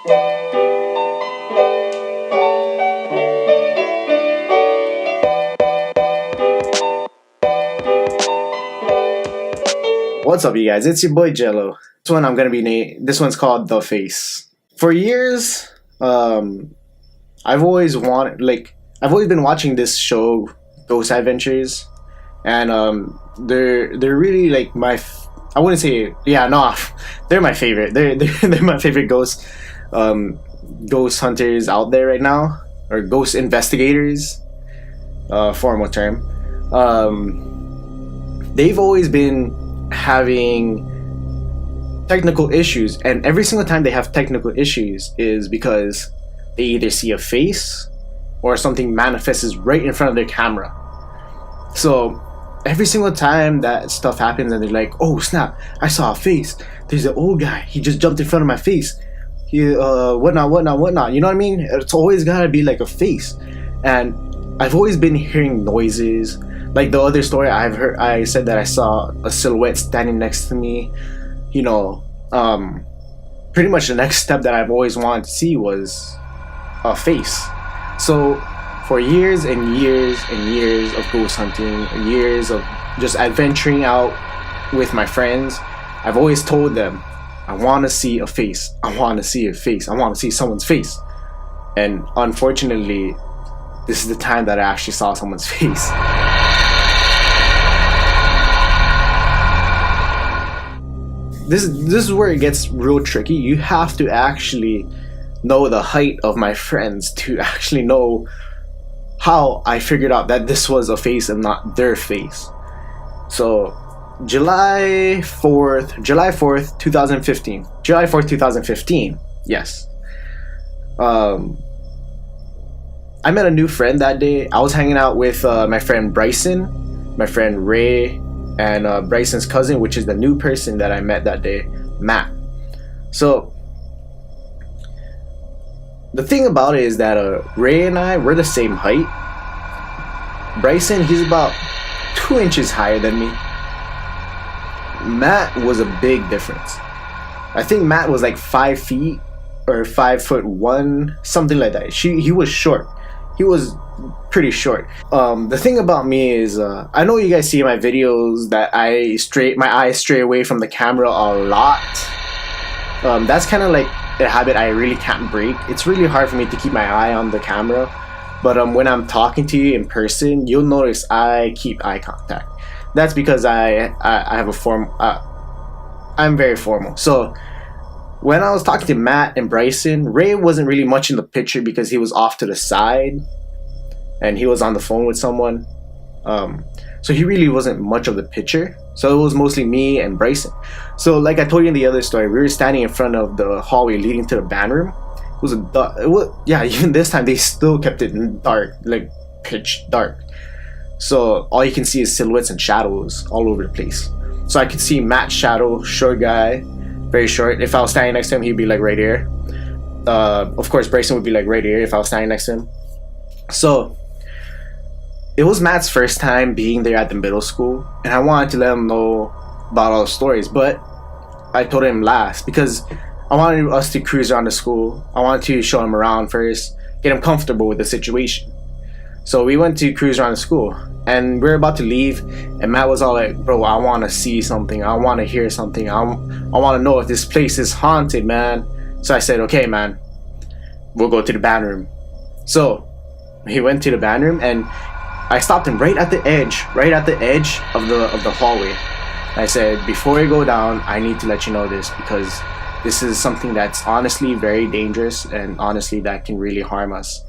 What's up, you guys? It's your boy Jello. This one's called The Face. For years, I've always been watching this show, Ghost Adventures, and they're really like I wouldn't say, yeah, no, they're my favorite. They're my favorite ghost hunters out there right now, or ghost investigators, formal term. They've always been having technical issues, and every single time they have technical issues is because they either see a face or something manifests right in front of their camera. So every single time that stuff happens and they're like, oh snap, I saw a face, there's an old guy, he just jumped in front of my face, he whatnot, you know what I mean? It's always gotta be like a face. And I've always been hearing noises. Like the other story I said that I saw a silhouette standing next to me. You know, pretty much the next step that I've always wanted to see was a face. So for years and years and years of ghost hunting, years of just adventuring out with my friends, I've always told them, I want to see a face. I want to see a face. I want to see someone's face. And unfortunately, this is the time that I actually saw someone's face. This is where it gets real tricky. You have to actually know the height of my friends to actually know how I figured out that this was a face and not their face. So July 4th, 2015. July 4th, 2015. Yes. I met a new friend that day. I was hanging out with my friend Bryson, my friend Ray, and Bryson's cousin, which is the new person that I met that day, Matt. So the thing about it is that Ray and I, we're the same height. Bryson, he's about 2 inches higher than me. Matt was a big difference. I think Matt was like 5 feet or 5'1", something like that. He was short. He was pretty short. The thing about me is, I know you guys see in my videos that my eyes stray away from the camera a lot. That's kind of like a habit I really can't break. It's really hard for me to keep my eye on the camera, but when I'm talking to you in person, you'll notice I keep eye contact. That's because I have a form. I'm very formal. So when I was talking to Matt and Bryson, Ray wasn't really much in the picture because he was off to the side and he was on the phone with someone. So he really wasn't much of the picture. So it was mostly me and Bryson. So like I told you in the other story, we were standing in front of the hallway leading to the band room. Even this time they still kept it dark, like pitch dark. So all you can see is silhouettes and shadows all over the place. So I could see Matt's shadow, short guy, very short. If I was standing next to him, he'd be like right here. Of course, Bryson would be like right here if I was standing next to him. So it was Matt's first time being there at the middle school, and I wanted to let him know about all the stories, but I told him last because I wanted us to cruise around the school. I wanted to show him around first, get him comfortable with the situation. So we went to cruise around the school, and we were about to leave, and Matt was all like, bro, I want to see something. I want to hear something. I want to know if this place is haunted, man. So I said, okay, man, we'll go to the band room. So he went to the band room, and I stopped him right at the edge of the hallway. I said, before you go down, I need to let you know this because this is something that's honestly very dangerous and honestly that can really harm us.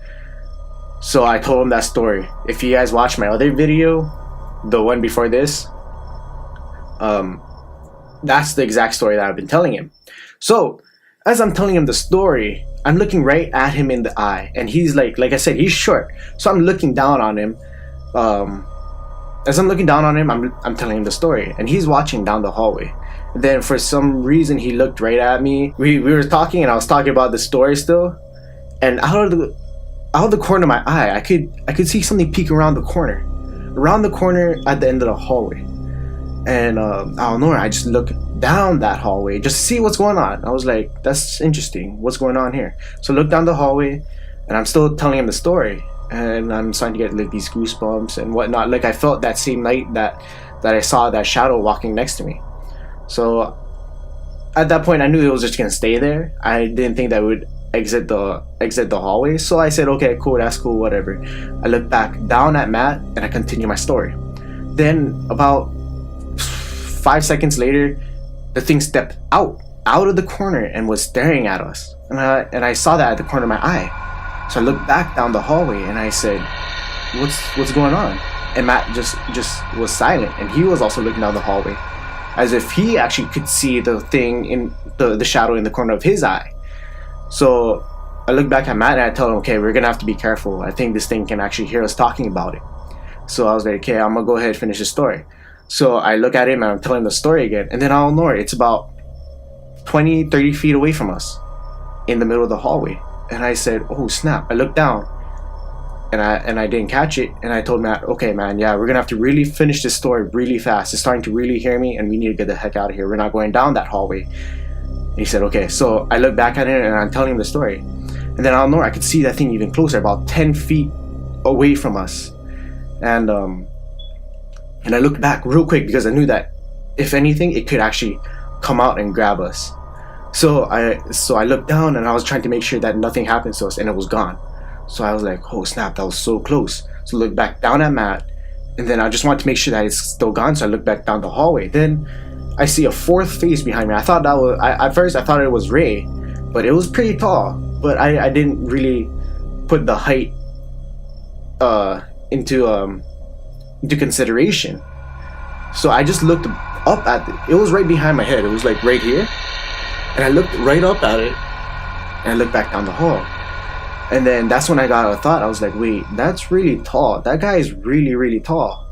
So I told him that story. If you guys watch my other video, the one before this, that's the exact story that I've been telling him. So as I'm telling him the story, I'm looking right at him in the eye, and he's like I said, he's short. So I'm looking down on him. As I'm looking down on him, I'm telling him the story, and he's watching down the hallway. And then for some reason, he looked right at me. We were talking, and I was talking about the story still, and out of the corner of my eye, I could see something peek around the corner at the end of the hallway. And out of nowhere, I just look down that hallway just to see what's going on. I was like, that's interesting. What's going on here? So I look down the hallway, and I'm still telling him the story, and I'm starting to get like these goosebumps and whatnot. Like I felt that same night that I saw that shadow walking next to me. So at that point, I knew it was just gonna stay there. I didn't think that it would exit the hallway. So I said, okay, cool, that's cool, whatever. I look back down at Matt, and I continue my story. Then about 5 seconds later, the thing stepped out of the corner and was staring at us. And I saw that at the corner of my eye. So I looked back down the hallway and I said, what's going on? And Matt just was silent, and he was also looking down the hallway, as if he actually could see the thing in the shadow in the corner of his eye. So I look back at Matt and I tell him, okay, we're gonna have to be careful. I think this thing can actually hear us talking about it. So I was like, okay, I'm gonna go ahead and finish the story. So I look at him and I'm telling him the story again, and then I don't know, it's about 20-30 feet away from us in the middle of the hallway. And I said, oh snap. I looked down and I didn't catch it, and I told Matt, okay man, yeah, we're gonna have to really finish this story really fast. It's starting to really hear me, and we need to get the heck out of here. We're not going down that hallway. And he said, okay. So I look back at it and I'm telling him the story, and then I don't know, I could see that thing even closer, about 10 feet away from us. And I looked back real quick because I knew that if anything, it could actually come out and grab us. So I looked down and I was trying to make sure that nothing happens to us, and it was gone. So I was like, oh snap, that was so close. So I looked back down at Matt, and then I just wanted to make sure that it's still gone. So I looked back down the hallway. Then I see a fourth face behind me. I thought that was, at first I thought it was Ray, but it was pretty tall. But I didn't really put the height into consideration. So I just looked up at it. It was right behind my head. It was like right here. And I looked right up at it, and I looked back down the hall. And then that's when I got a thought. I was like, wait, that's really tall. That guy is really, really tall.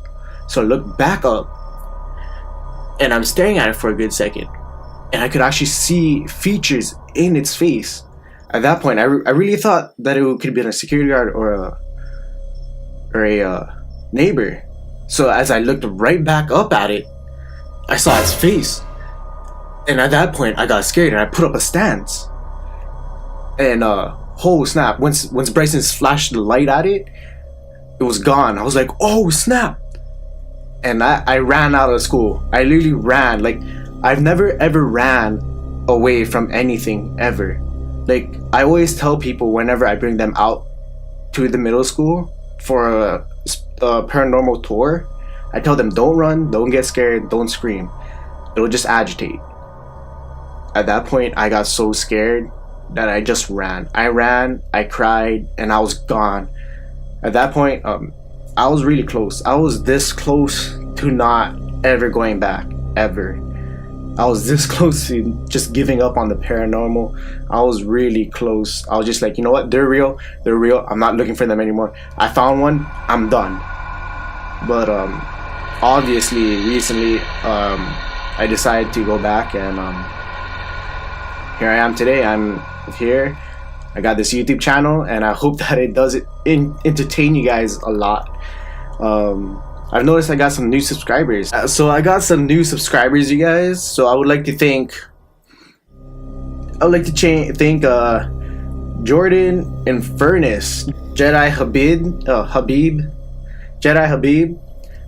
So I looked back up, and I'm staring at it for a good second, and I could actually see features in its face. At that point, I really thought that it could have been a security guard or a neighbor. So as I looked right back up at it, I saw its face. And at that point, I got scared and I put up a stance. And oh snap! Once Bryson flashed the light at it, it was gone. I was like, oh snap! And I ran out of school. I literally ran. Like, I've never ever ran away from anything ever. Like, I always tell people whenever I bring them out to the middle school for a paranormal tour, I tell them, don't run, don't get scared, don't scream. It'll just agitate. At that point, I got so scared that I just ran. I ran, I cried, and I was gone. At that point, I was really close. I was this close to not ever going back, ever. I was this close to just giving up on the paranormal. I was really close. I was just like, you know what? They're real. I'm not looking for them anymore. I found one. I'm done. But obviously, recently, I decided to go back, and here I am today. I'm here. I got this YouTube channel, and I hope that it does entertain you guys a lot. I've noticed I got some new subscribers. So I got some new subscribers, you guys. So I would like to thank Jordan and Furnace, Jedi Habib,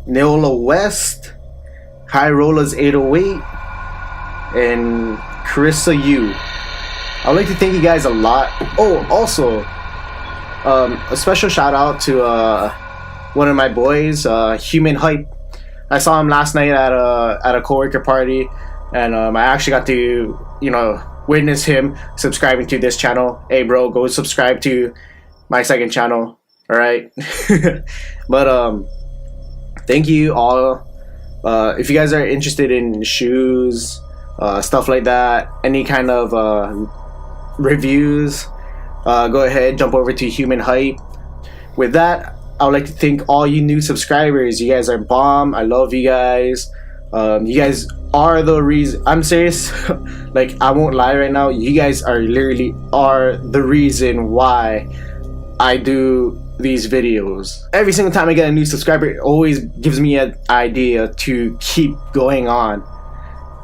Neola West, High Rollers 808, and Carissa Yu. I would like to thank you guys a lot. Oh, also, a special shout out to one of my boys, Human Hype. I saw him last night at a coworker party, and I actually got to, witness him subscribing to this channel. Hey, bro, go subscribe to my second channel. All right. But thank you all. If you guys are interested in shoes, stuff like that, any kind of reviews, go ahead, jump over to Human Hype. With that, I would like to thank all you new subscribers. You guys are bomb. I love you guys. You guys are the reason. I'm serious. Like, I won't lie right now. You guys are literally the reason why I do these videos. Every single time I get a new subscriber, it always gives me an idea to keep going on.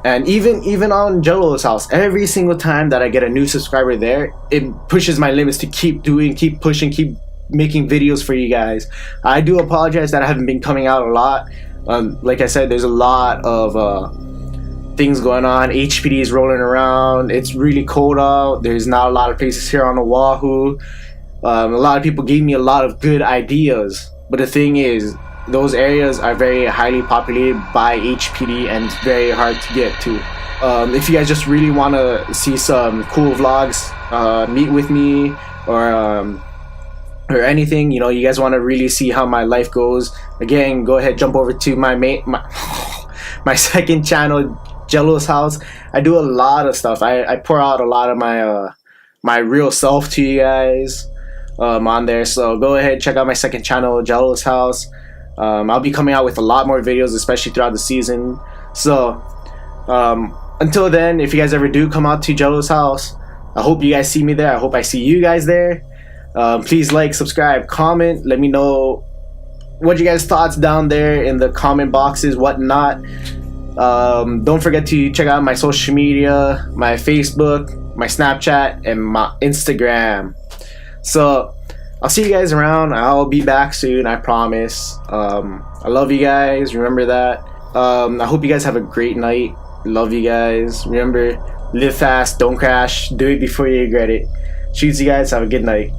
And even on Jello's house, every single time that I get a new subscriber there, it pushes my limits to keep doing, keep pushing, keep making videos for you guys. I do apologize that I haven't been coming out a lot. Like I said, there's a lot of things going on. HPD is rolling around. It's really cold out. There's not a lot of places here on Oahu. A lot of people gave me a lot of good ideas, but the thing is, those areas are very highly populated by HPD and it's very hard to get to. If you guys just really want to see some cool vlogs, meet with me, or anything, you know, you guys want to really see how my life goes, again, go ahead, jump over to my my second channel, Jello's House. I do a lot of stuff. I pour out a lot of my real self to you guys on there. So go ahead, check out my second channel, Jello's House. I'll be coming out with a lot more videos, especially throughout the season. So until then, if you guys ever do come out to Jello's house, I hope you guys see me there. I hope I see you guys there. Please like, subscribe, comment. Let me know what you guys' thoughts down there in the comment boxes, whatnot. Don't forget to check out my social media, my Facebook, my Snapchat, and my Instagram. So I'll see you guys around. I'll be back soon, I promise. I love you guys. Remember that. I hope you guys have a great night. Love you guys. Remember, live fast, don't crash. Do it before you regret it. Choose you guys. Have a good night.